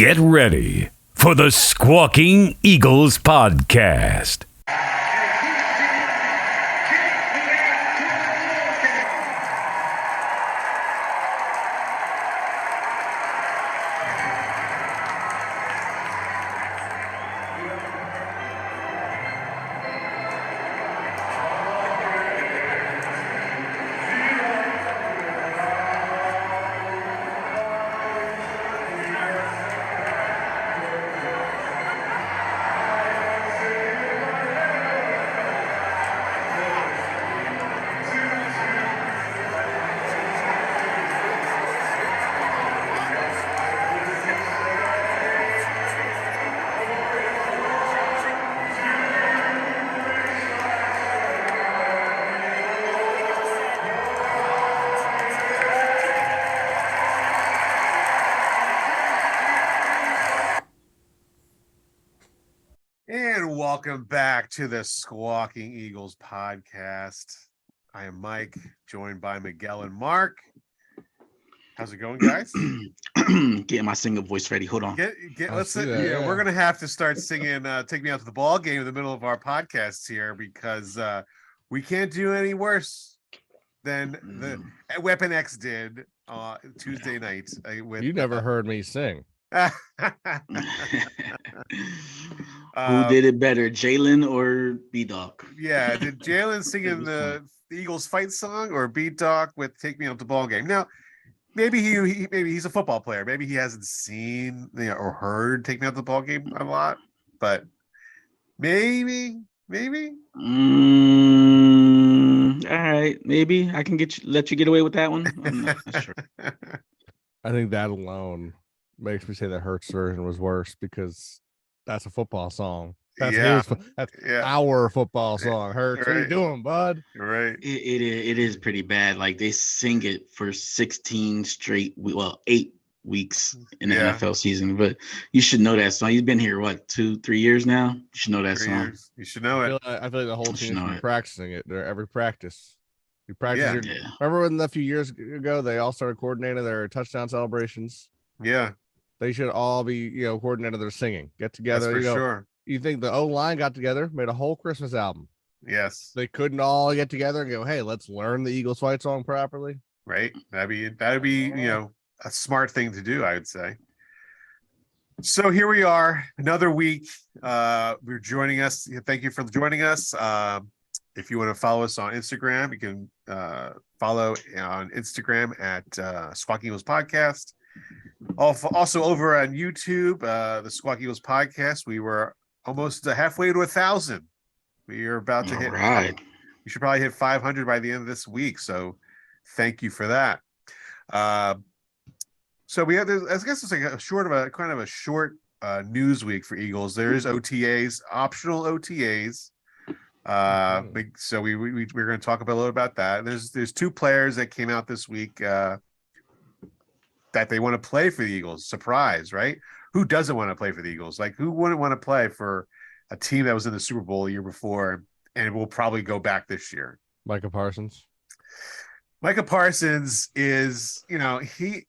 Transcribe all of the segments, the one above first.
Get ready for the Squawking Eagles Podcast. Welcome back to the Squawking Eagles Podcast. I am Mike, joined by Miguel and Mark. How's it going, guys? Getting my singer voice ready. Hold on. We're gonna have to start singing "Take Me Out to the Ball Game" in the middle of our podcasts here because we can't do any worse than the Weapon X did Tuesday night. You never heard me sing. Who did it better, Jalen or B-Dawk? Yeah, did Jalen singing the Eagles fight song or B-Dawk with "Take Me Out to the Ball Game"? Now, maybe he's a football player. Maybe he hasn't seen or heard "Take Me Out to the Ball Game" a lot, but maybe. All right, maybe I can let you get away with that one. I'm not sure. I think that alone makes me say that Hurts' version was worse because that's a football song. That's our football song. Hurts, what are you doing, bud? Right. It is pretty bad. Like they sing it for 16 straight, 8 weeks in the NFL season. But you should know that song. You've been here 2-3 years now. You should know that 3 song. years. You should know it. I feel like the whole team's been practicing it. They're every practice. You practice. Remember when a few years ago they all started coordinating their touchdown celebrations? Yeah. They should all be, coordinated their singing. Get together. That's for sure. You think the O-line got together, made a whole Christmas album. Yes. They couldn't all get together and go, hey, let's learn the Eagles fight song properly. Right. That'd be a smart thing to do, I would say. So here we are, another week. You're joining us. Thank you for joining us. If you want to follow us on Instagram, you can follow on Instagram at Squawking Eagles Podcast. Also over on YouTube, the Squawking Eagles Podcast, we were almost halfway to 1,000. We are about to hit. Right. We should probably hit 500 by the end of this week. So thank you for that. So we have this, I guess it's like a kind of a short news week for Eagles. There is OTAs, optional OTAs. So we're going to talk a little about that. There's two players that came out this week that they want to play for the Eagles. Surprise, right? Who doesn't want to play for the Eagles? Like, who wouldn't want to play for a team that was in the Super Bowl the year before and will probably go back this year? Micah Parsons is, he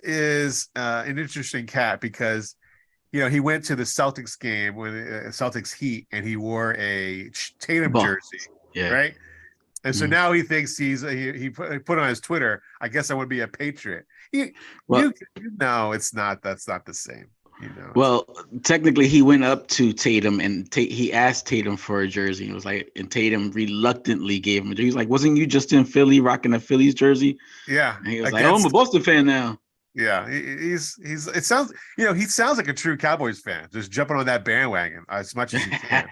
is an interesting cat because, he went to the Celtics game when Celtics Heat and he wore a Tatum jersey, right? And so now he thinks he put on his Twitter, I guess I would be a Patriot. It's not. That's not the same. Well, technically, he went up to Tatum and he asked Tatum for a jersey. It was like, and Tatum reluctantly gave him a jersey. He's like, "Wasn't you just in Philly rocking a Phillis jersey?" Yeah. And he was like, "Oh, I'm a Boston fan now." Yeah, it sounds he sounds like a true Cowboys fan, just jumping on that bandwagon as much as he can.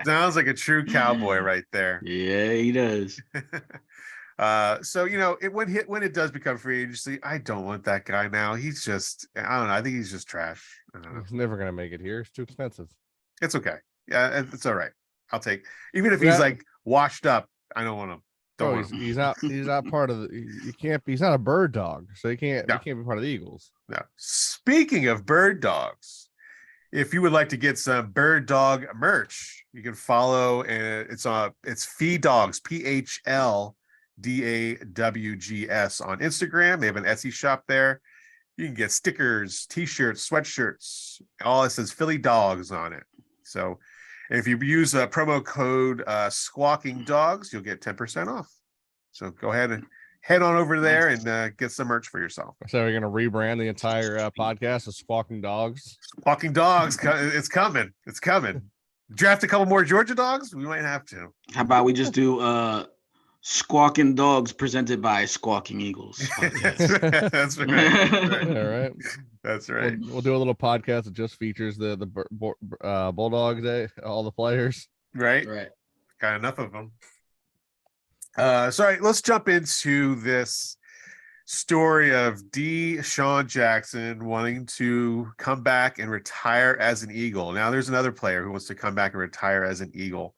Sounds like a true Cowboy right there. Yeah, he does. So when it does become free agency, I don't want that guy now. He's just, I don't know. I think he's just trash. He's never gonna make it here. It's too expensive. It's okay. Yeah, it's all right. I'll take, even if he's like washed up. I don't want him. He's not part of the. You can't. He's not a bird dog, so he can't. No. He can't be part of the Eagles. No. Speaking of bird dogs, if you would like to get some bird dog merch, you can follow. It's Feed Dogs, PHLDAWGS on Instagram. They have an Etsy shop there. You can get stickers, t-shirts, sweatshirts. All it says Philly Dogs on it. So if you use a promo code Squawking Dogs, you'll get 10% off. So go ahead and head on over there and get some merch for yourself. So we're gonna rebrand the entire podcast as Squawking Dogs. Squawking Dogs, it's coming. It's coming. Draft a couple more Georgia dogs. We might have to. How about we just do Squawking Dogs presented by Squawking Eagles Podcast. That's right. All right. That's right. We'll do a little podcast that just features the Bulldog Day, all the players. Right. Got enough of them. Sorry, let's jump into this story of Desean Jackson wanting to come back and retire as an Eagle. Now, there's another player who wants to come back and retire as an Eagle.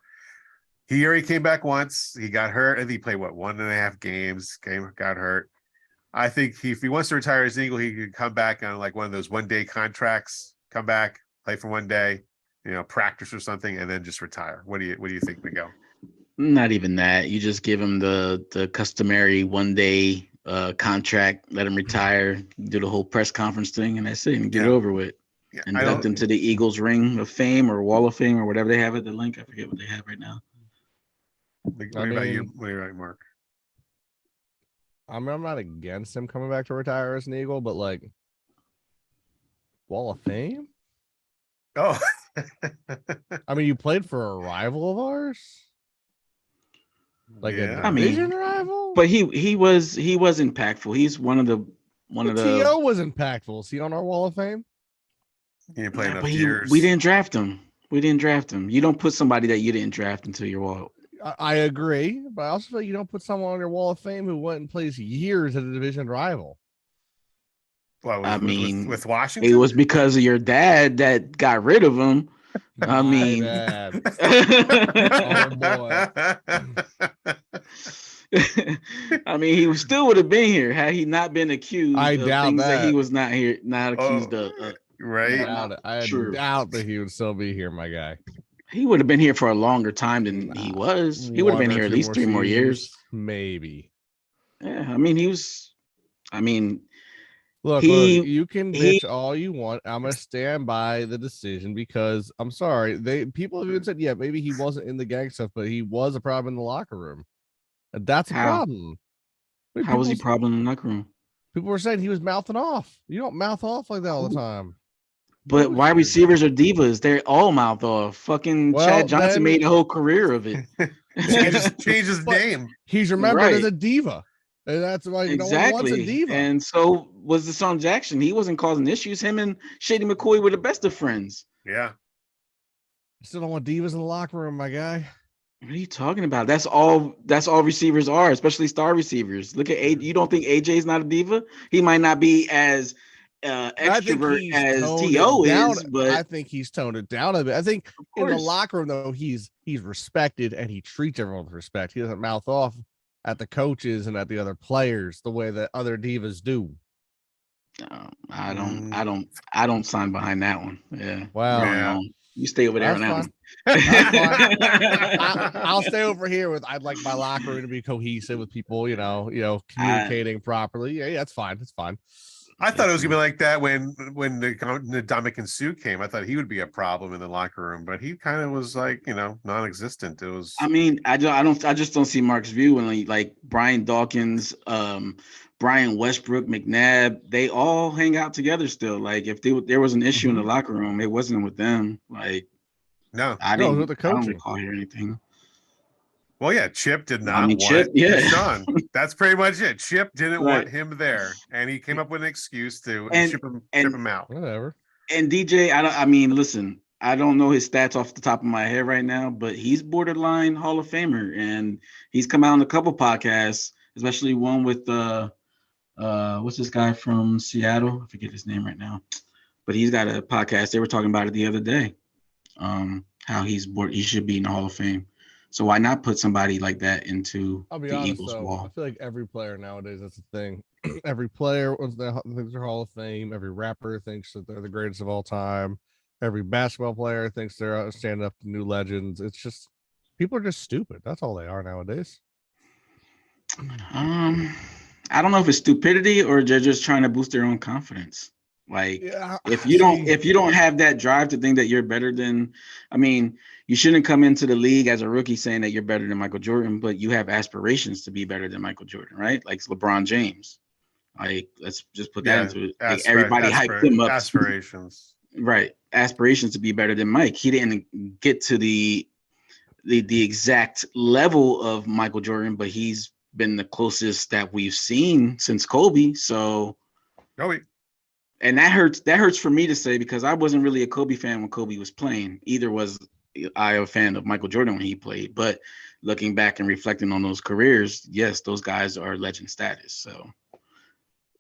He already came back once. He got hurt, and he played 1.5 games. Got hurt. I think if he wants to retire as an Eagle, he could come back on like one of those one-day contracts. Come back, play for 1 day, practice or something, and then just retire. What do you think, Miguel? Not even that. You just give him the customary 1 day contract, let him retire, do the whole press conference thing, and that's it, and get it over with. Yeah, induct him to the Eagles Ring of Fame or Wall of Fame or whatever they have at the link. I forget what they have right now. What about you, Mark? I mean, I'm not against him coming back to retire as an Eagle, but like Wall of Fame? Oh. I mean, you played for a rival of ours? Like a division rival? But he was impactful. He's one of the T.O. was impactful. Is he on our Wall of Fame? He didn't play enough years. We didn't draft him. You don't put somebody that you didn't draft into your wall. I agree, but I also feel like you don't put someone on your Wall of Fame who went and plays years at a division rival. Well, with Washington, it was because of your dad that got rid of him. I mean, oh boy. I mean, he still would have been here had he not been accused of things that he was not accused of. Right? I doubt that he would still be here, my guy. He would have been here for a longer time than he was. He would have been here at least 3 more years. Maybe. Yeah, I mean, he was. I mean, look, you can bitch all you want. I'm gonna stand by the decision because I'm sorry. People have even said, yeah, maybe he wasn't in the gang stuff, but he was a problem in the locker room. And that's a problem. How was he a problem in the locker room? People were saying he was mouthing off. You don't mouth off like that all the time. But wide receivers are divas. They're all mouth off. Fucking Chad Johnson made a whole career of it. Change his name. He's remembered as a diva. And that's why no one wants a diva. And so was Desean Jackson. He wasn't causing issues. Him and Shady McCoy were the best of friends. Yeah. Still don't want divas in the locker room, my guy. What are you talking about? That's all receivers are, especially star receivers. Look at AJ. You don't think AJ's not a diva? He might not be as extrovert as T.O. is, but I think he's toned it down a bit. I think in the locker room, though, he's respected and he treats everyone with respect. He doesn't mouth off at the coaches and at the other players the way that other divas do. I don't sign behind that one. Yeah. Wow. Yeah. You stay over there on that one. I'll stay over here I'd like my locker room to be cohesive with people, communicating properly. Yeah, that's fine. That's fine. I thought it was gonna be like that when the Dominican Sue came. I thought he would be a problem in the locker room, but he kind of was like, non-existent. It was. I mean, I just don't see Mark's view when like Brian Dawkins, Brian Westbrook, McNabb, they all hang out together still. Like if there was an issue in the locker room, it wasn't with them. Like I don't recall hear anything. Well, yeah, Chip did not want Desean. That's pretty much it. Chip didn't want him there, and he came up with an excuse to ship him out. Whatever. And DJ, listen, I don't know his stats off the top of my head right now, but he's borderline Hall of Famer, and he's come out on a couple podcasts, especially one with what's this guy from Seattle? I forget his name right now, but he's got a podcast. They were talking about it the other day, how he should be in the Hall of Fame. So why not put somebody like that into the Eagles wall? I feel like every player nowadays, that's the thing. Every player thinks they're Hall of Fame. Every rapper thinks that they're the greatest of all time. Every basketball player thinks they're standing up to new legends. It's just people are just stupid. That's all they are nowadays. I don't know if it's stupidity or they're just trying to boost their own confidence. Like if you don't have that drive to think that you're better than, I mean, you shouldn't come into the league as a rookie saying that you're better than Michael Jordan, but you have aspirations to be better than Michael Jordan, right? Like LeBron James. Like let's just put that into it. Like everybody hyped him up. Aspirations. Right. Aspirations to be better than Mike. He didn't get to the exact level of Michael Jordan, but he's been the closest that we've seen since Kobe. So Kobe. And that hurts for me to say, because I wasn't really a Kobe fan when Kobe was playing. Either was I a fan of Michael Jordan when he played. But looking back and reflecting on those careers, yes, those guys are legend status. So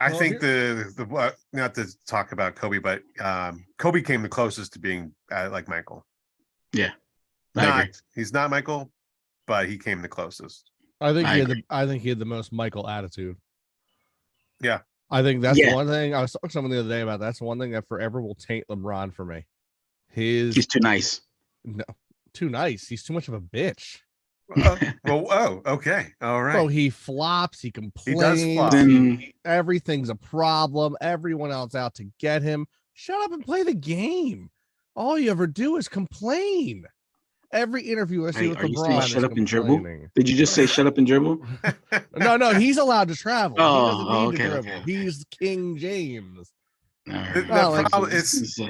I think the not to talk about Kobe, but Kobe came the closest to being like Michael. Yeah, he's not Michael, but he came the closest. I think he had the most Michael attitude. Yeah. I think that's one thing. I was talking to someone the other day about. That's one thing that forever will taint LeBron for me. He's too nice. No, too nice. He's too much of a bitch. Okay. All right. Bro, he flops. He complains. He does flop. Everything's a problem. Everyone else out to get him. Shut up and play the game. All you ever do is complain. Every interview I see with LeBron, shut up and dribble. Did you just say shut up and dribble? No, he's allowed to travel. Oh, he doesn't need to dribble. He's King James. The problem is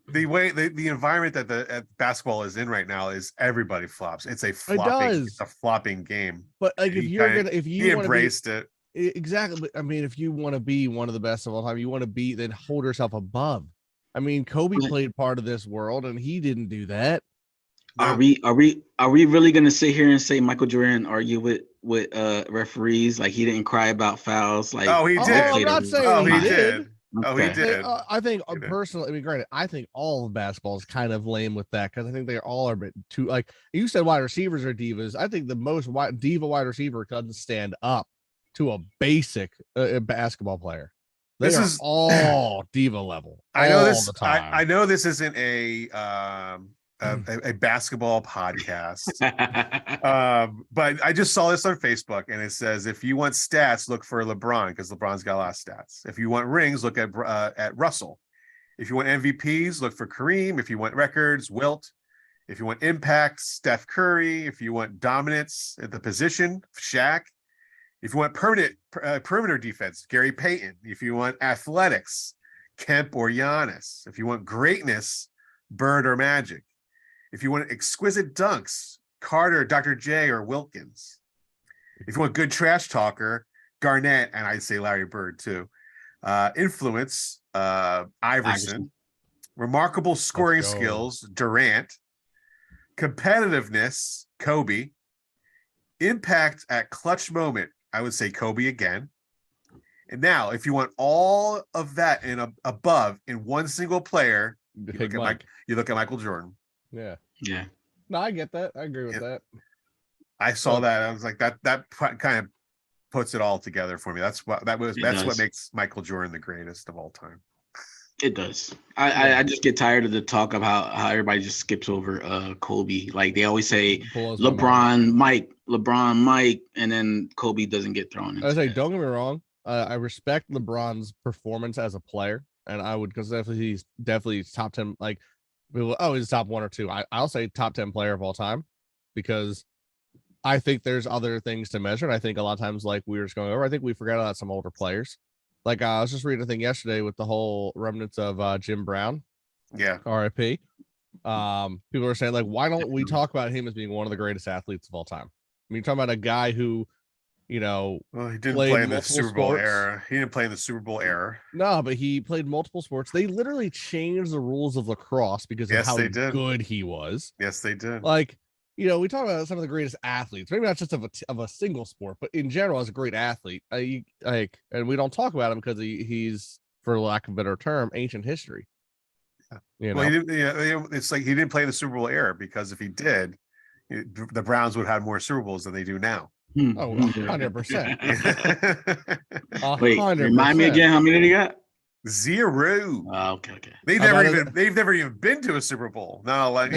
the way the environment that the basketball is in right now is everybody flops. It's a flopping game. But like he embraced it. Exactly. I mean, if you want to be one of the best of all time, you want to be, then hold yourself above. I mean, Kobe played part of this world and he didn't do that. Are we really gonna sit here and say Michael Jordan argue with referees, like he didn't cry about fouls? Like he did. I'm not saying he did. Okay. He did. I think personally, I mean, granted, I think all of basketball is kind of lame with that, because I think they all are a bit too, like you said, wide receivers are divas. I think the most diva wide receiver doesn't stand up to a basic basketball player. This is all diva level. I know this. I know this isn't a basketball podcast, but I just saw this on Facebook, and it says if you want stats, look for LeBron, because LeBron's got a lot of stats. If you want rings, look at Russell. If you want MVPs, look for Kareem. If you want records, Wilt. If you want impact, Steph Curry. If you want dominance at the position, Shaq. If you want perimeter defense, Gary Payton. If you want athletics, Kemp or Giannis. If you want greatness, Bird or Magic. If you want exquisite dunks, Carter, Dr. J, or Wilkins. If you want good trash talker, Garnett, and I'd say Larry Bird too. Influence, Iverson. Remarkable scoring skills, Durant. Competitiveness, Kobe. Impact at clutch moment, I would say Kobe again. And now, if you want all of that and above in one single player, you look at Michael Jordan. Yeah. No, I get that. I agree with that. I saw that. I was like, that kind of puts it all together for me. That's what makes Michael Jordan the greatest of all time. It does. I just get tired of the talk of how everybody just skips over Kobe. Like they always say LeBron, Mike, and then Kobe doesn't get thrown in. I say, don't get me wrong. I respect LeBron's performance as a player, and I would consider he's definitely top 10. Like, he's top 1 or 2. I'll say top 10 player of all time, because I think there's other things to measure. And I think a lot of times, like we were just going over, I think we forgot about some older players. Like I was just reading a thing yesterday with the whole remnants of Jim Brown. Yeah. RIP. People are saying, like, why don't we talk about him as being one of the greatest athletes of all time? I mean, you're talking about a guy who, he didn't play in the Super Bowl era. He didn't play in the Super Bowl era. No, but he played multiple sports. They literally changed the rules of lacrosse because of how good he was. Yes, they did. Like, we talk about some of the greatest athletes, maybe not just of a single sport, but in general as a great athlete. And we don't talk about him because he's, for lack of a better term, ancient history. Well, it's like he didn't play in the Super Bowl era, because if he did, the Browns would have more Super Bowls than they do now. Oh, 100%. Wait, remind me again, how many did he got? 0. Okay. They've never even been to a Super Bowl. No, like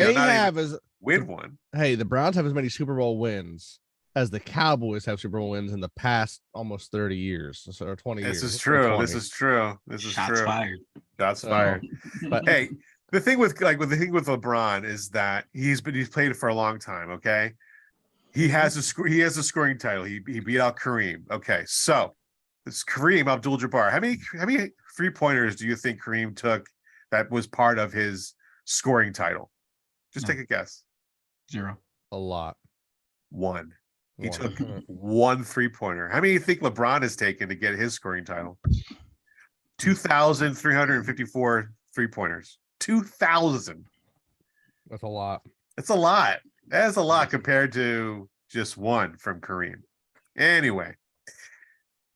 win one. Hey, the Browns have as many Super Bowl wins as the Cowboys have Super Bowl wins in the past almost 30 years or 20 years. This is true. This is true. Shots fired. Shots fired. But hey, the thing with LeBron is that he's played for a long time. Okay, he has a scoring title. He beat out Kareem. Okay, so it's Kareem Abdul-Jabbar. How many 3-pointers do you think Kareem took that was part of his scoring title? Just take a guess. 0. A lot. 1. He took 1 3-pointer. How many do you think LeBron has taken to get his scoring title? 2,354 3-pointers. 2,000. That's a lot. It's a lot. That is a lot compared to just 1 from Kareem. Anyway,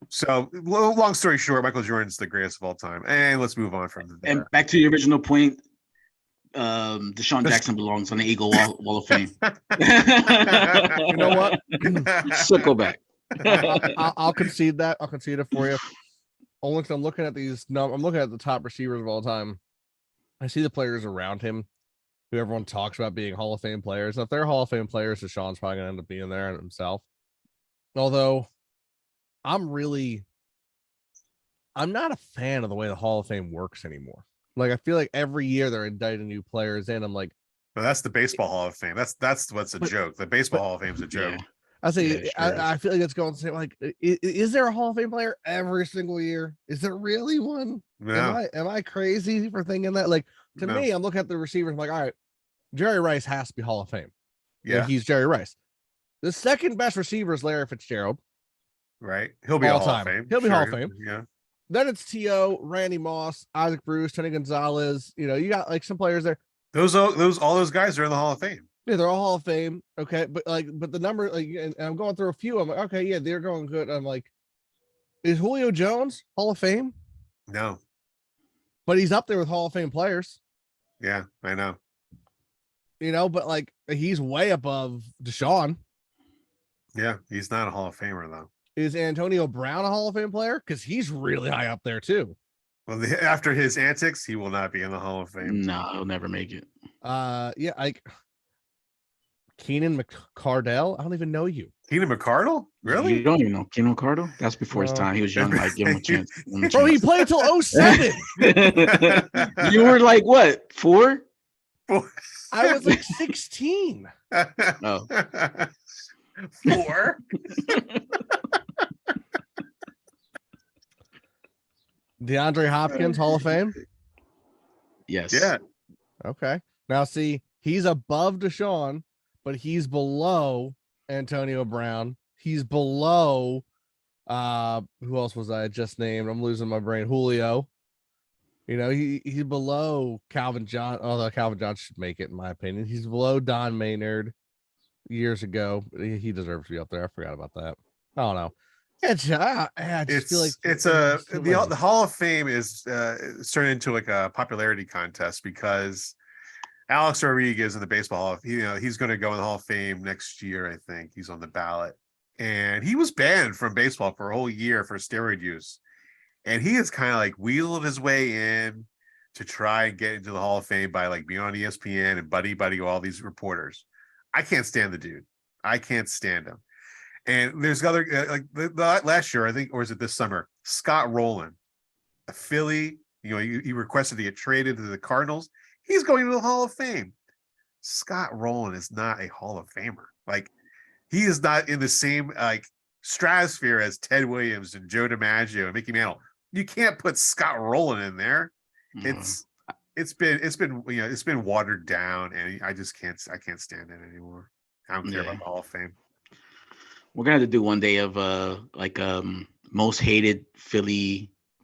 so long story short, Michael Jordan's the greatest of all time. And let's move on from there. And back to the original point, Desean Jackson belongs on the Eagle Wall of Fame. You know what? Circle back. I'll concede that. I'll concede it for you. Only because I'm looking at these. No, I'm looking at the top receivers of all time. I see the players around him who everyone talks about being Hall of Fame players. If they're Hall of Fame players, Deshaun's probably gonna end up being there himself. Although I'm not a fan of the way the Hall of Fame works anymore. Like, I feel like every year they're indicting new players in. I'm like, but that's the Baseball Hall of Fame. That's what's a joke. The Baseball Hall of Fame is a joke. Yeah. I say, Yeah, sure I feel like it's going to say, like, is there a Hall of Fame player every single year? Is there really one? No. Am I crazy for thinking that? Like, to me, I'm looking at the receivers. I'm like, all right, Jerry Rice has to be Hall of Fame. Yeah, he's Jerry Rice. The second best receiver is Larry Fitzgerald. Right. He'll be all Hall of time. Fame. He'll be Hall of Fame. Yeah. Then it's T.O., Randy Moss, Isaac Bruce, Tony Gonzalez. You got like some players there. All those guys are in the Hall of Fame. Yeah, they're all Hall of Fame. Okay, but the number, like, and I'm going through a few. I'm like, okay, yeah, they're going good. I'm like, is Julio Jones Hall of Fame? No. But he's up there with Hall of Fame players. Yeah, I know. But like, he's way above Deshaun. Yeah, he's not a Hall of Famer though. Is Antonio Brown a Hall of Fame player? Because he's really high up there too. Well, after his antics, he will not be in the Hall of Fame. No, he'll never make it. Yeah, like Keenan McCardell. I don't even know you. Keenan McCardell? Really? You don't even know Keenan McCardell? That's before his time. He was young. Like, give him a chance. Bro, he played until 07. You were like what? 4? I was like 16. Oh. 4? DeAndre Hopkins, Hall of Fame? Yes. Yeah. Okay. Now, see, he's above Deshaun, but he's below Antonio Brown. He's below, who else was I just named? I'm losing my brain. Julio. He's below Calvin Johnson, although Calvin Johnson should make it, in my opinion. He's below Don Maynard years ago. He deserves to be up there. I forgot about that. I don't know. I just feel like the Hall of Fame is turned into like a popularity contest because Alex Rodriguez in the Baseball Hall of he's going to go in the Hall of Fame next year. I think he's on the ballot, and he was banned from baseball for a whole year for steroid use, and he has kind of like wheeled his way in to try and get into the Hall of Fame by like being on ESPN and buddy all these reporters. I can't stand the dude. I can't stand him. And there's other last year, I think, or is it this summer? Scott Rowland, a Philly. He requested to get traded to the Cardinals. He's going to the Hall of Fame. Scott Rowland is not a Hall of Famer. Like, he is not in the same like stratosphere as Ted Williams and Joe DiMaggio and Mickey Mantle. You can't put Scott Rowland in there. It's been watered down, and I can't stand it anymore. I don't care about the Hall of Fame. We're gonna have to do one day of most hated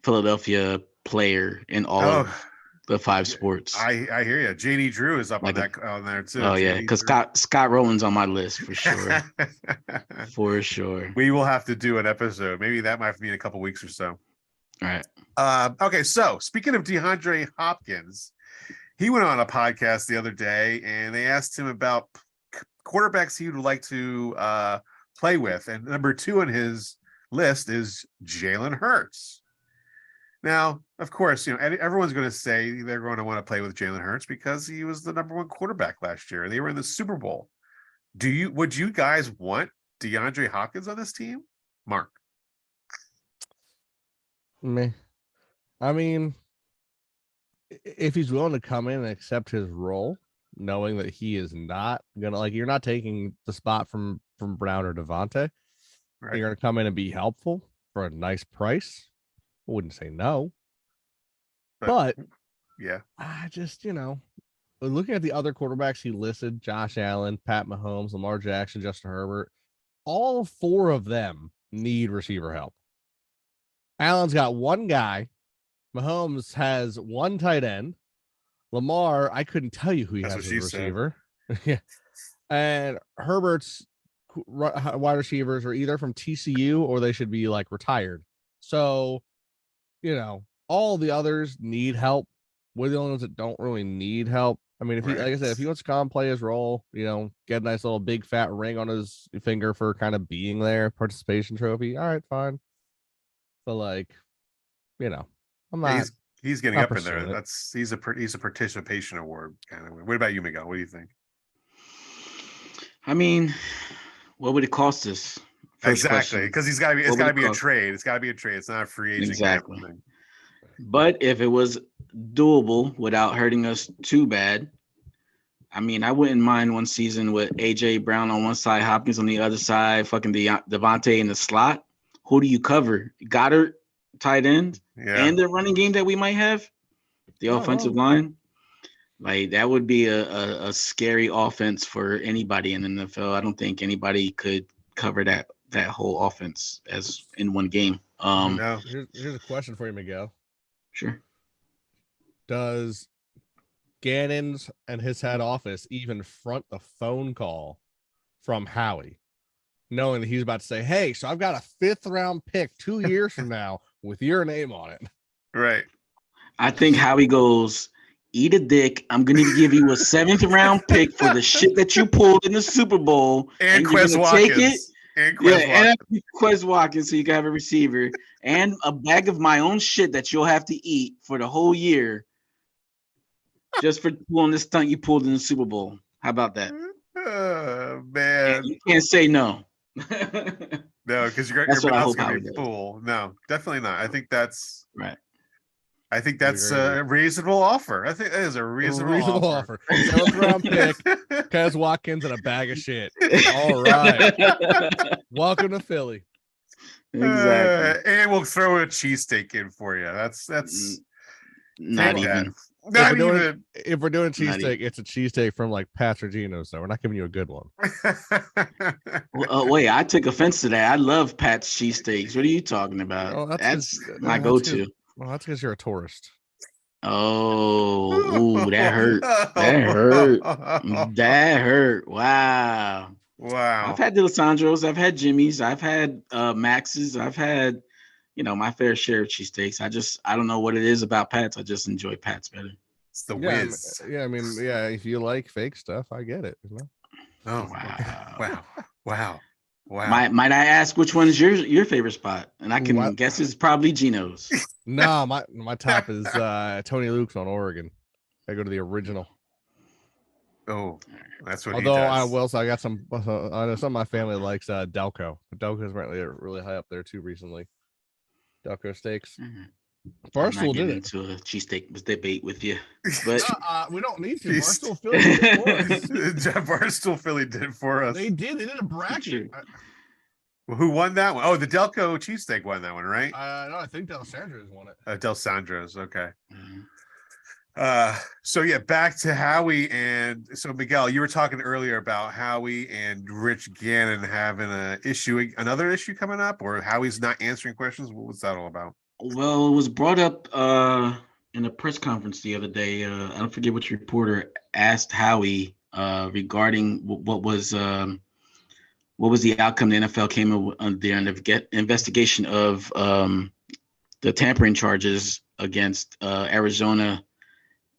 Philadelphia player in all of the 5 sports. I hear you. JD Drew is up on there too. Oh yeah, because Scott Rowland's on my list for sure. For sure. We will have to do an episode. Maybe that might be in a couple weeks or so. All right. Okay, so speaking of DeAndre Hopkins, he went on a podcast the other day and they asked him about quarterbacks he would like to play with, and number 2 on his list is Jalen Hurts. Now, of course, everyone's going to say they're going to want to play with Jalen Hurts because he was the number 1 quarterback last year. They were in the Super Bowl. Would you guys want DeAndre Hopkins on this team? Mark. Me. I mean, if he's willing to come in and accept his role, knowing that he is not gonna you're not taking the spot from Brown or Devontae. Right. You're gonna come in and be helpful for a nice price. I wouldn't say no. But yeah, I just, looking at the other quarterbacks he listed, Josh Allen, Pat Mahomes, Lamar Jackson, Justin Herbert, all 4 of them need receiver help. Allen's got 1 guy. Mahomes has 1 tight end. Lamar, I couldn't tell you who he has as a receiver. Yeah. And Herbert's wide receivers are either from TCU or they should be retired. So, all the others need help. We're the only ones that don't really need help. I mean, if he, like I said, if he wants to come and play his role, get a nice little big fat ring on his finger for kind of being there, participation trophy. All right, fine. But I'm not. He's getting up in there. He's a participation award kind of. What about you, Miguel? What do you think? I mean, what would it cost us? Exactly, because it's got to be a trade. It's got to be a trade. It's not a free agent. Exactly. But if it was doable without hurting us too bad, I mean, I wouldn't mind one season with AJ Brown on one side, Hopkins on the other side, fucking Devontae in the slot. Who do you cover? Goddard, tight end, and the running game that we might have, the offensive line. That would be a scary offense for anybody in the NFL. I don't think anybody could cover that whole offense as in one game. Here's a question for you, Miguel. Sure. Does Gannon's and his head office even front a phone call from Howie, knowing that he's about to say, "Hey, so I've got a 5th round pick 2 years from now with your name on it"? Right. I think Howie goes, "Eat a dick. I'm going to give you a 7th round pick for the shit that you pulled in the Super Bowl, and Quez Watkins. Take it." And Quez Watkins, so you can have a receiver and a bag of my own shit that you'll have to eat for the whole year, just for pulling the stunt you pulled in the Super Bowl. How about that? Oh, man, and you can't say no. No, because your mouth's gonna be full. No, definitely not. I think that's right. I think that's a reasonable offer. I think that is a reasonable offer. 7th round pick, Quez Watkins, and a bag of shit. All right. Welcome to Philly. Exactly. And we'll throw a cheesesteak in for you. That's not even. If we're doing cheesesteak, it's a cheesesteak from Patrigino's, so we're not giving you a good one. Wait, I took offense to that. I love Pat's cheesesteaks. What are you talking about? Oh, that's my go-to. Well, that's because you're a tourist. Oh, that hurt. That hurt. Wow. I've had D'Alessandro's. I've had Jimmy's. I've had Max's. I've had, my fair share of cheesesteaks. I don't know what it is about Pat's. I just enjoy Pat's better. It's the whiz. If you like fake stuff, I get it. Oh, wow. Might I ask which one is your favorite spot? And I can guess it's probably Gino's. No, my top is Tony Luke's on Oregon. I go to the original. Oh, that's what. Although I will say I got some. I know some of my family likes Delco. But Delco's really high up there too recently. Delco steaks. Mm-hmm. Barstool did it. Into a cheesesteak debate with you, but we don't need to. Barstool Philly did it for us. Barstool Philly did it for us. They did. They did a bracket. Who won that one? Oh, the Delco cheesesteak won that one, right? No, I think D'Alessandro's won it. D'Alessandro's, okay. Mm-hmm. So yeah, back to Howie and so Miguel, you were talking earlier about Howie and Rich Gannon having another issue coming up, or Howie's not answering questions. What was that all about? Well, it was brought up in a press conference the other day. I don't forget which reporter asked Howie regarding what was the outcome. The NFL came on the investigation of the tampering charges against Arizona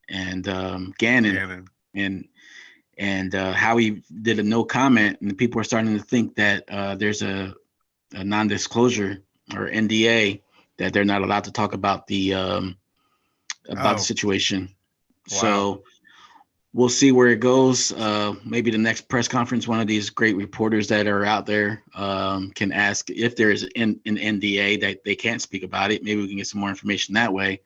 and Gannon. And Howie did a no comment, and people are starting to think that there's a non-disclosure or NDA that they're not allowed to talk about the situation. Wow. So we'll see where it goes. Maybe the next press conference, one of these great reporters that are out there can ask if there is an NDA that they can't speak about it. Maybe we can get some more information that way.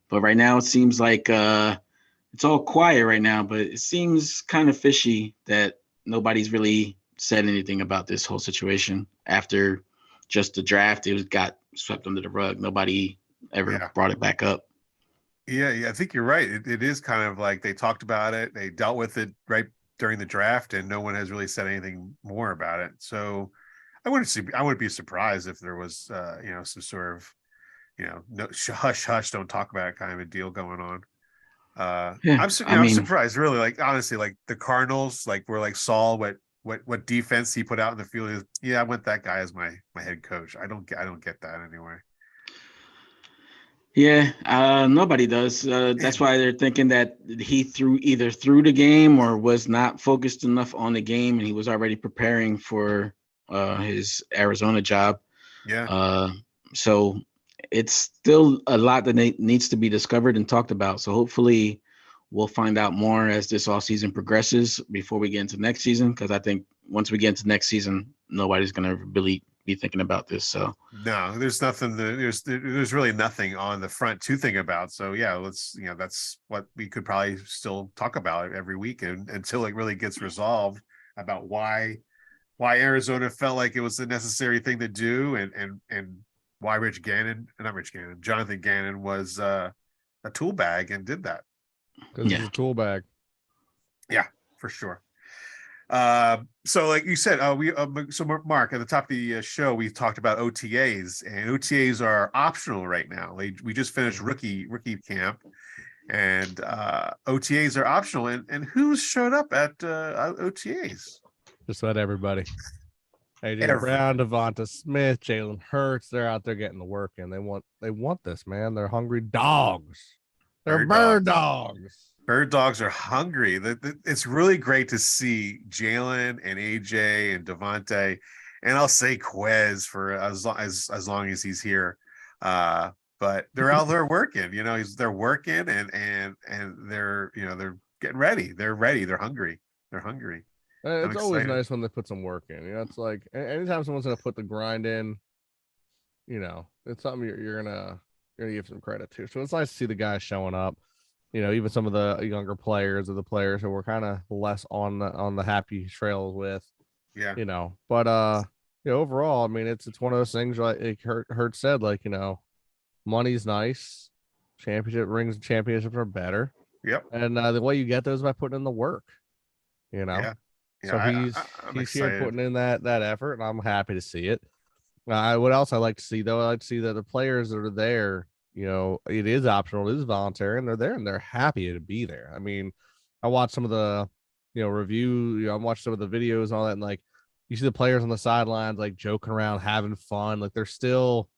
But right now, it seems like it's all quiet right now. But it seems kind of fishy that nobody's really said anything about this whole situation after just the draft. It got swept under the rug. Nobody ever brought it back up. Yeah, I think you're right. It is kind of like they talked about it. They dealt with it right during the draft, and no one has really said anything more about it. So I wouldn't be surprised if there was, some sort of, no hush, hush, don't talk about it kind of a deal going on. I'm surprised, really. Like honestly, like the Cardinals, like were like Saul, what defense he put out in the field is. Yeah, I want that guy as my head coach. I don't get that anyway. Yeah, nobody does. That's why they're thinking that he either threw the game or was not focused enough on the game, and he was already preparing for his Arizona job. Yeah. So it's still a lot that needs to be discovered and talked about. So hopefully we'll find out more as this offseason progresses before we get into next season, because I think once we get into next season, nobody's going to really be thinking about this. So no, there's nothing. There's really nothing on the front to think about. So yeah, that's what we could probably still talk about every week until it really gets resolved about why Arizona felt like it was the necessary thing to do, and why Jonathan Gannon was a tool bag and did that. Because it's a tool bag. Yeah, for sure. So like you said, so Mark, at the top of the show, we talked about OTAs, and OTAs are optional right now. We just finished rookie camp, and OTAs are optional. And who's showed up at OTAs? Just about everybody. AJ Brown, Devonta Smith, Jalen Hurts, they're out there getting the work in. They want this, man. They're hungry dogs. They're bird dogs. Bird dogs are hungry. It's really great to see Jalen and AJ and Devontae, and I'll say Quez for as long as he's here. But they're out there working. They're working and they're getting ready. They're ready. They're hungry. It's always nice when they put some work in. It's like anytime someone's gonna put the grind in, it's something you're gonna give some credit to. So it's nice to see the guys showing up. Even some of the younger players or the players who were kind of less on the happy trails with. Yeah. But overall, I mean, it's one of those things like Hurt said, like, money's nice. Championships are better. Yep. And the way you get those is by putting in the work. Yeah. So he's here putting in that effort, and I'm happy to see it. What else I like to see, though? I like to see that the players that are there, it is optional, it is voluntary, and they're there and they're happy to be there. I mean, I watched some of the, review, I watched some of the videos and all that, and like you see the players on the sidelines, like joking around, having fun, like they're still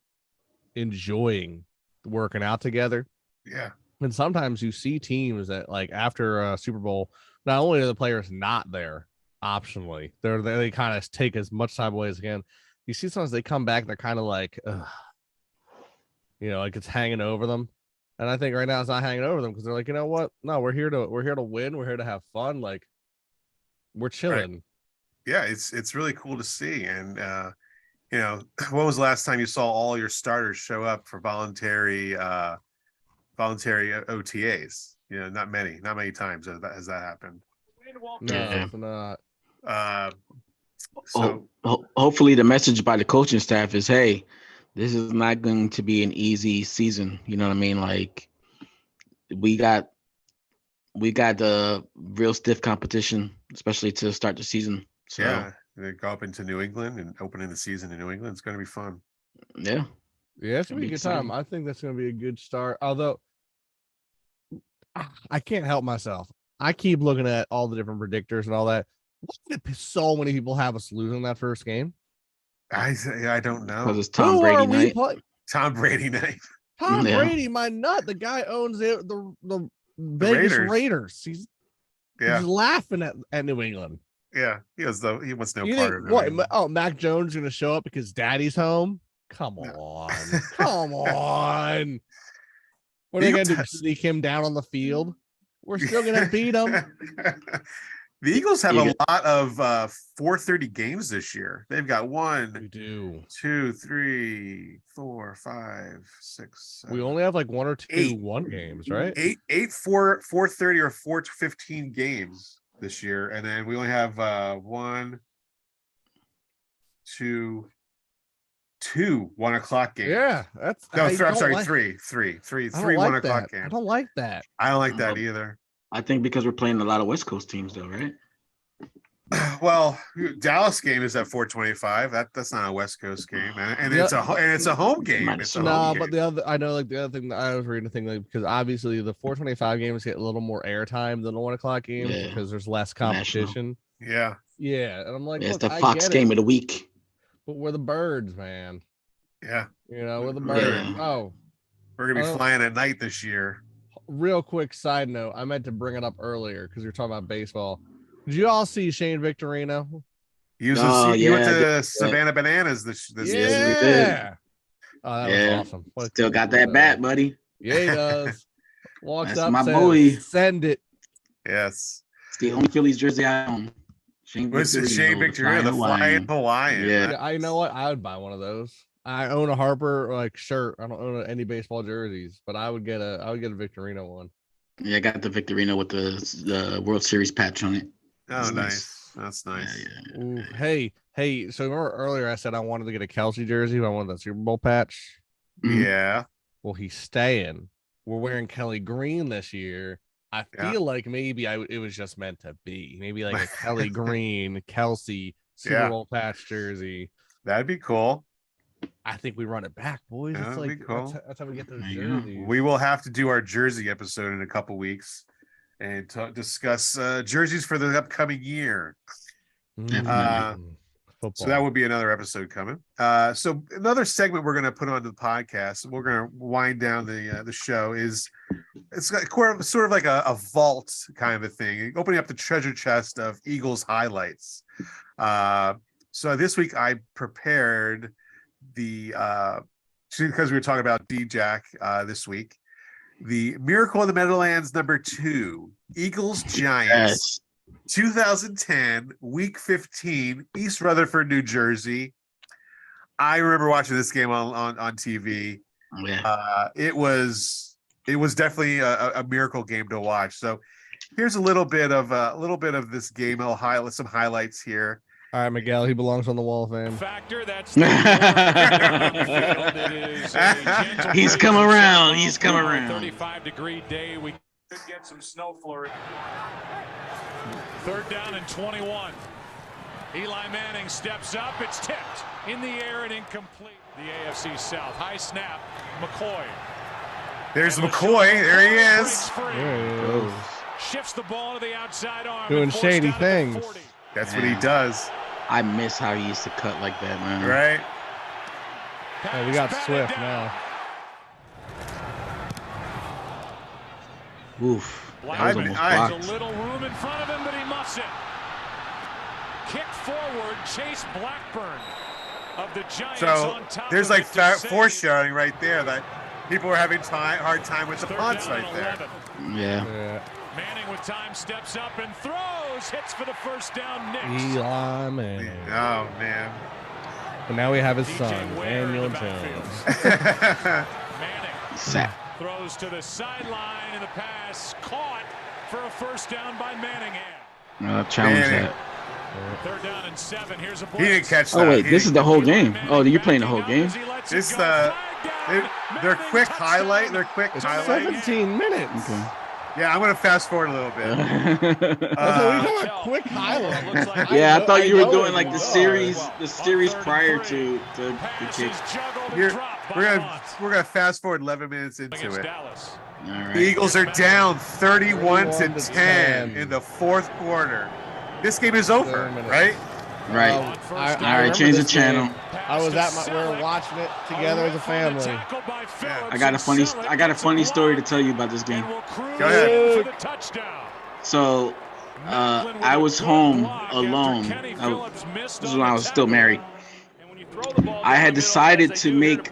enjoying working out together. Yeah. And sometimes you see teams that, like, after a Super Bowl, not only are the players not there optionally, they kind of take as much time away as they can. You see sometimes they come back, they're kind of like, ugh. Like it's hanging over them. And I think right now it's not hanging over them because they're like, you know what? No, we're here to win. We're here to have fun. Like, we're chilling. Right. Yeah, it's really cool to see. And when was the last time you saw all your starters show up for voluntary OTAs? Not many times has that happened. No, not. Hopefully the message by the coaching staff is, hey, this is not going to be an easy season. You know what I mean? Like we got the real stiff competition, especially to start the season. So yeah, they go up into New England and opening the season in New England. It's going to be fun. Yeah, it's going to be a good time. I think that's going to be a good start. Although I can't help myself. I keep looking at all the different predictors and all that. Why did so many people have us losing that first game? I don't know. Because it's Tom Brady night. Tom Brady night. Tom Brady, my nut. The guy owns the Vegas Raiders. He's laughing at New England. Yeah, he wants no part of it. Oh, Mac Jones going to show up because Daddy's home? Come on, come on. What are they going to do? Sneak him down on the field? We're still gonna beat them. The Eagles have a lot of 4:30 games this year. They've got 1, 2, 3, 4, 5, 6. 7, we only have like 1 or 2 8, 1 games, right? 4:30 or 4:15 games this year, and then we only have 1, 2 1 o'clock games. Yeah, that's I'm sorry, three 1 o'clock games. I don't like that. I don't like that either. I think because we're playing a lot of West Coast teams, though, right? Well, Dallas game is at 4:25. That's not a West Coast game, and it's a home game. It's a home game. But the other thing that I was reading, because obviously the 4:25 games get a little more airtime than the 1 o'clock games because there's less competition. Yeah, and I'm like, it's the Fox game of the week. But we're the birds, man. Yeah, we're the birds. Yeah. Oh, we're gonna be flying at night this year. Real quick side note, I meant to bring it up earlier because you're talking about baseball. Did you all see Shane Victorino? He went to Savannah Bananas this year. Yes, we did. Oh, that was awesome. Still got that bat, buddy. Yeah, he does. Walks That's up, my says, boy. Send it. Yes. It's the only Phillies jersey I own. Shane Victorino, the Flying Hawaiian. Yeah. I know what? I would buy one of those. I own a Harper shirt. I don't own any baseball jerseys, but I would get a Victorino one. Yeah, I got the Victorino with the World Series patch on it. Oh, nice. That's nice. Yeah. Ooh, hey. So remember earlier I said I wanted to get a Kelsey jersey, but I wanted that Super Bowl patch. Yeah. Well, he's staying. We're wearing Kelly Green this year. I feel like maybe it was just meant to be. Maybe like a Kelly Green, Kelsey Super Bowl patch jersey. That'd be cool. I think we run it back, boys. That'd be cool. That's how we get those jerseys. We will have to do our jersey episode in a couple weeks and discuss jerseys for the upcoming year. So that would be another episode coming. So another segment we're going to put onto the podcast, we're going to wind down the show, it's sort of like a vault kind of a thing, opening up the treasure chest of Eagles highlights. So this week I prepared because we were talking about D-Jack this week, the Miracle in the Meadowlands #2, Eagles Giants. 2010, week 15, East Rutherford, New Jersey. I remember watching this game on TV. Yeah. It was definitely a miracle game to watch. So here's a little bit of this game. I'll highlight some highlights here. All right, Miguel, he belongs on the wall of fame. He's come around. He's come around. 35-degree day. We could get some snow flurry. 3rd down and 21. Eli Manning steps up. It's tipped in the air and incomplete. The AFC South. High snap. McCoy. There's McCoy. There he is. There he is. Shifts the ball to the outside arm. Doing shady things. That's what he does. I miss how he used to cut like that, man. Right? Hey, we got Swift now. Oof. There's a little room in front of him, but he muffs it. Kick forward, Chase Blackburn of the Giants on top. There's like foreshadowing right there that people were having hard time with the punts right there. Yeah. Manning with time steps up and throws, hits for the first down. Eli Manning. Oh man. And now we have his son, Daniel Jones. Manning throws to the sideline, and the pass caught for a first down by Manningham. Challenge that. 3rd down and 7. Here's a He didn't catch that. Oh wait, this is the whole game. Oh, you're playing the whole game. This their quick highlight. Their quick highlight. 17 minutes. Okay. Yeah, I'm gonna fast forward a little bit. Quick highlight. Yeah, I thought you were doing like the series prior to the kick. We're gonna fast forward 11 minutes into it. All right. The Eagles are down 31-10 in the 4th quarter. This game is over, right? Right. All right, change the channel. I was we were watching it together as a family. I got a funny story to tell you about this game. Go ahead. So, I was home alone. This is when I was still married. I had decided to make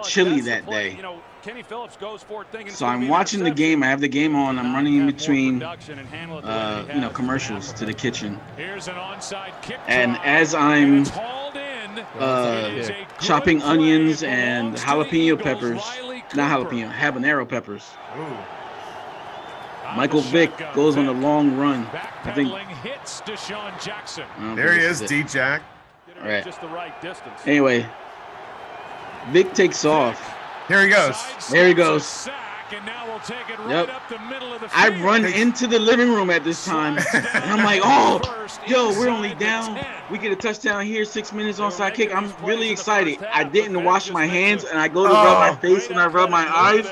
chili that day. Kenny Phillips goes for it thinking. So I'm watching the game. I have the game on. I'm running in between, commercials to the kitchen. Here's an onside kick. And as I'm chopping onions and jalapeno peppers, not jalapeno, habanero peppers. Ooh. Michael Vick goes on a long run. I think. Hits Desean Jackson. There he is, D-Jack. All right. Just the right distance. Anyway, Vick takes off. Here he goes. There he goes. And now we'll take it right Yep. up the middle of the I field. run into the living room at this time, and I'm like, oh, yo, we're only down. We get a touchdown here, 6 minutes onside kick. I'm really excited. I didn't wash my hands, and I go to rub my face, and I rub my eyes.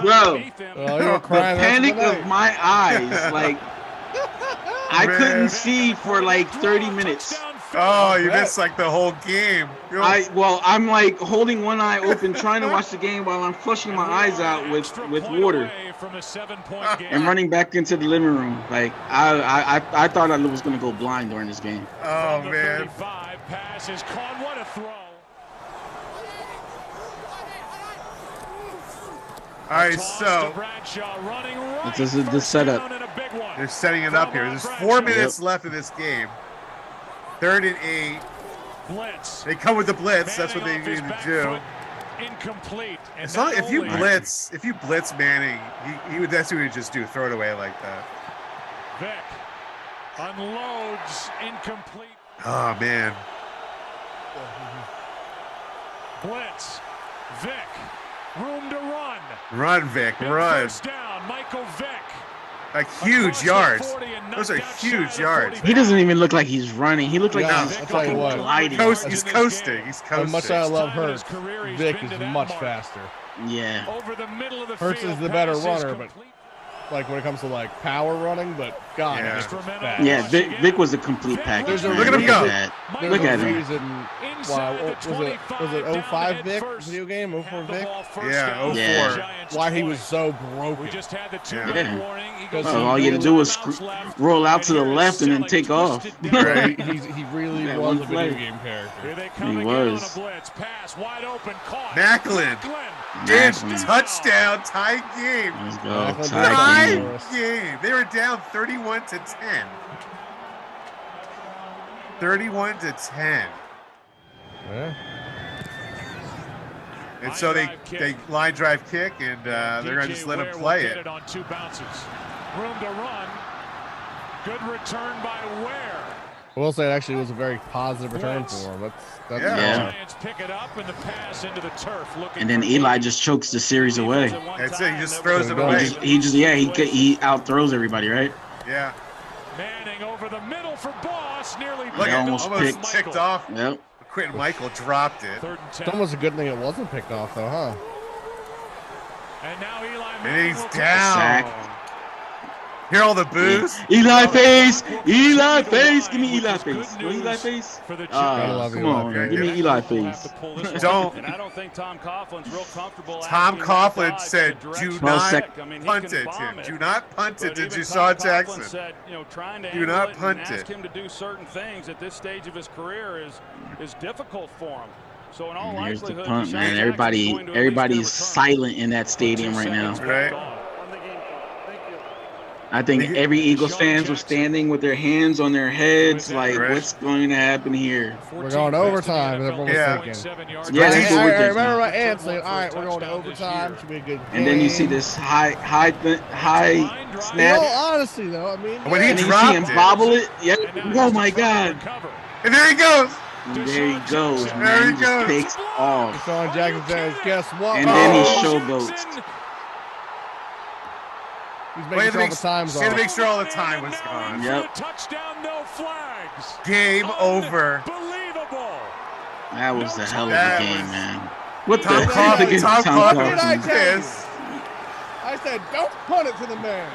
Bro, the panic of my eyes, like, I couldn't see for like 30 minutes. Oh, you missed like the whole game. I'm like holding one eye open, trying to watch the game while I'm flushing my eyes out with water and running back into the living room. Like I thought I was gonna go blind during this game. Oh man. Pass is caught. What a throw. All right, so This is the setup. they're setting it up here. There's 4 minutes left in this game. 3rd and 8. Blitz. They come with the blitz. That's what they need to do. Incomplete. And As long, if you blitz Manning, he would. That's what he would just do. Throw it away like that. Vick unloads. Incomplete. Oh man. Blitz. Vick. Room to run. Run, Vic. Run. First down. Michael Vick. Like huge yards. Those are huge yards. He doesn't even look like he's running. He looks like he's I'll tell you what. gliding. He's coasting. He's coasting. As much as I love Hurts, Vic is much faster. Yeah. Over the middle of the Hurts is the better runner, but like when it comes to like power running, but God, Yeah. Vic is fast. Yeah, Vic was a complete package. There's a Man. Look at him go. There's Look a at him. reason why was it 05 Vic video game 04 Vic? Yeah, 04. Yeah. Why he was so broken? We just had the Yeah. warning. Well, all you had to do was roll out to the left and then take off. Right. He really Yeah, was one a play. video game character. He was. Macklin. Touchdown. Tie game. Let's go. Macklin Tie did game. it. Game. They were down 31-10. 31-10. Yeah. And so they line drive kick, and they're going to just let him play it. On 2 bounces. Room to run. Good return by Ware. I will say it actually was a very positive return for him. That's Yeah. Giants pick it up and the pass into the turf. And then Eli just chokes the series away. That's it. He just throws it He away. He out throws everybody, right? Yeah. Manning over the middle for Boss. Nearly Look, Yeah, at almost almost ticked off. Yep. Quentin Michael dropped it. 3rd and 10. It's almost a good thing it wasn't picked off though, huh? And now Eli And Manning he's will take down. Sack. Hear all the boos? Eli face! Eli face! Give me Eli face. No Eli face? for the Gotta love Come Eli on, face. give me Eli face. Don't. And I don't think Tom Coughlin's real comfortable. Tom asking Coughlin Dodge said, the do direction not of the kick. I mean, he punt can it, bomb Tim. it. Do not punt it But to even Deshaun Tom Coughlin Jackson. said, trying to Do handle not it punt and ask it. him to do certain things at this stage of his career is difficult for him. So in all And here's the likelihood, punt, Deshaun man. Jackson's going to at least Everybody's get a return. silent in that stadium right now. Right. I think every Eagles fans were standing with their hands on their heads, like, Right. what's going to happen here? We're going overtime, everyone was Yeah. thinking. Yeah, Right. that's what we're I remember thinking. my aunt saying, all right, we're going to overtime. Should be a good game. And then you see this high In snap, all honesty, though, I mean, When he and then you dropped see him it. bobble it. Yep. Oh my God! And there he goes. And there he goes, There man. he He just goes. takes off, Deshaun Jackson says, guess what? and then he Oh. showboats. He's Wait making to sure all make, the time's had to off. make sure all the time was gone. Yep. Touchdown, no flags. Game over. Unbelievable. That was the hell of That a game, was- man. What the Tom heck? Coughlin, Look at Tom Tom Coughlin What did I Coughlin. tell you? pissed. I said, don't punt it to the man.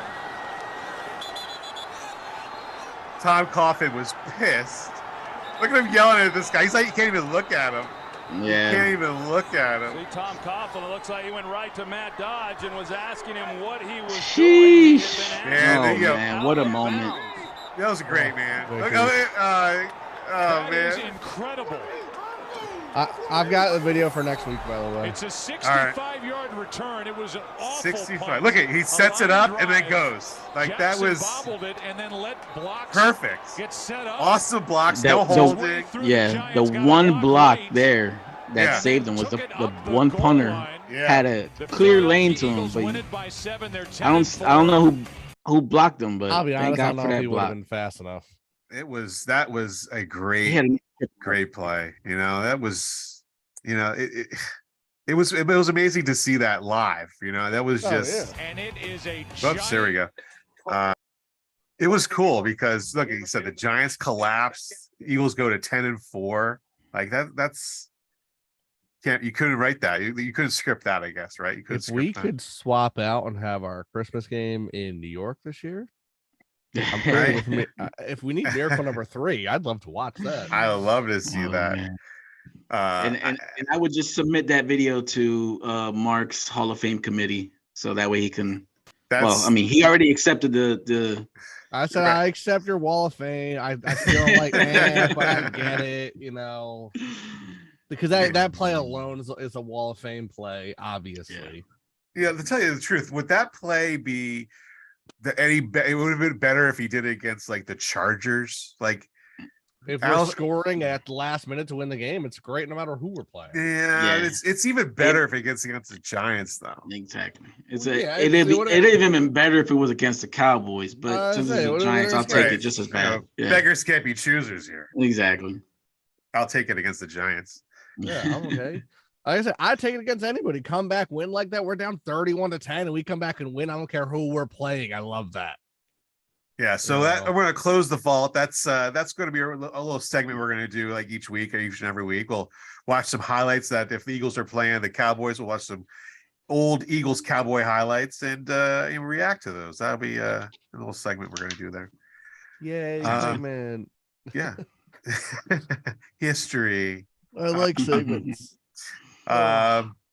Tom Coughlin was pissed. Look at him yelling at this guy. He's like, you can't even look at him. Can't Yeah. even look at him. See, Tom Coughlin, it looks like he went right to Matt Dodge and was asking him what he was Sheesh. doing. He had been Man, Oh there you go. man, what a moment. That was great, man. Very Look, good. oh That is man. incredible. I've got the video for next week, by the way. It's a 65-yard return. It was an awful 65. punt. Look at he sets it up and then goes. Like Jackson that was bobbled it and then let blocks perfect. get set up. Awesome blocks, no holding. Yeah, the one block there that saved him was the one punter had a clear lane to him, but I don't know who blocked him, but I'll be honest, I don't know if he would have block. been fast enough. That was a great play. You know, that was, you know, it was amazing to see that live. You know, that was just. Yeah. And it is a. Oops, there we go. It was cool because look, he said the Giants collapsed. Eagles go to 10-4. Like that's you couldn't write that. You couldn't script that, I guess, right? You could. If we could swap out and have our Christmas game in New York this year. I'm right. If we need Miracle number 3, I'd love to watch that. I would love to see that. And I would just submit that video to Mark's Hall of Fame committee, so that way he can. Well, I mean, he already accepted the. I said I accept your Wall of Fame. I feel like, but I get it, you know, because that play alone is a Wall of Fame play, obviously. Yeah, to tell you the truth, would that play be? It would have been better if he did it against like the Chargers. Like if we're scoring at the last minute to win the game, it's great no matter who we're playing. Yeah. It's even better if it gets against the Giants, though. Exactly. It'd even been better if it was against the Cowboys, but since it's the Giants, I'll take it just as bad. Beggars can't be choosers here. Exactly. I'll take it against the Giants. Yeah, I'm okay. Like I said, I take it against anybody. Come back, win like that. We're down 31-10, and we come back and win. I don't care who we're playing. I love that. Yeah, so we're going to close the vault. That's going to be a little segment we're going to do like each week or each and every week. We'll watch some highlights that if the Eagles are playing the Cowboys, we'll watch some old Eagles Cowboy highlights and react to those. That'll be a little segment we're going to do there. Yay, man. Yeah. History. I like segments.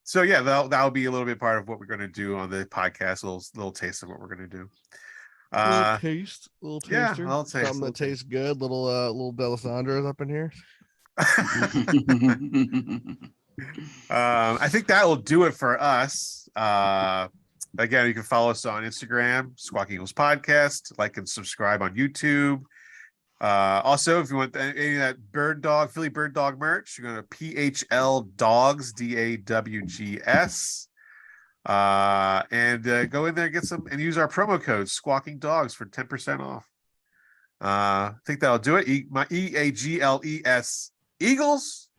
So yeah, that'll be a little bit part of what we're going to do on the podcast. A little taste of what we're going to do. Little taster. Yeah, I'll taste something that tastes good. Little Delisandro's up in here. I think that will do it for us. Again, you can follow us on Instagram, Squawking Eagles Podcast. Like and subscribe on YouTube. Also, if you want any of that Philly Bird Dog merch, you're going to PHL Dogs, DAWGS. And go in there and get some and use our promo code Squawking Dogs for 10% off. I think that'll do it. My EAGLES Eagles.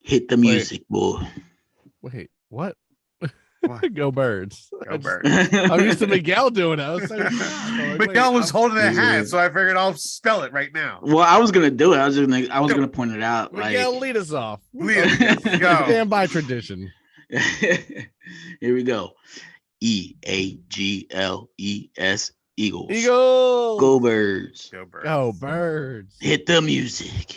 Hit the music, boy. Wait, what? Go Birds. Go Birds. I'm used to Miguel doing it. Miguel was holding the hand, so I figured I'll spell it right now. Well, I was gonna do it. I was gonna point it out. Miguel, lead us off. Go. Stand by tradition. Here we go. EAGLES Eagles. Eagles. Go Birds. Go Birds. Go Birds. Hit the music.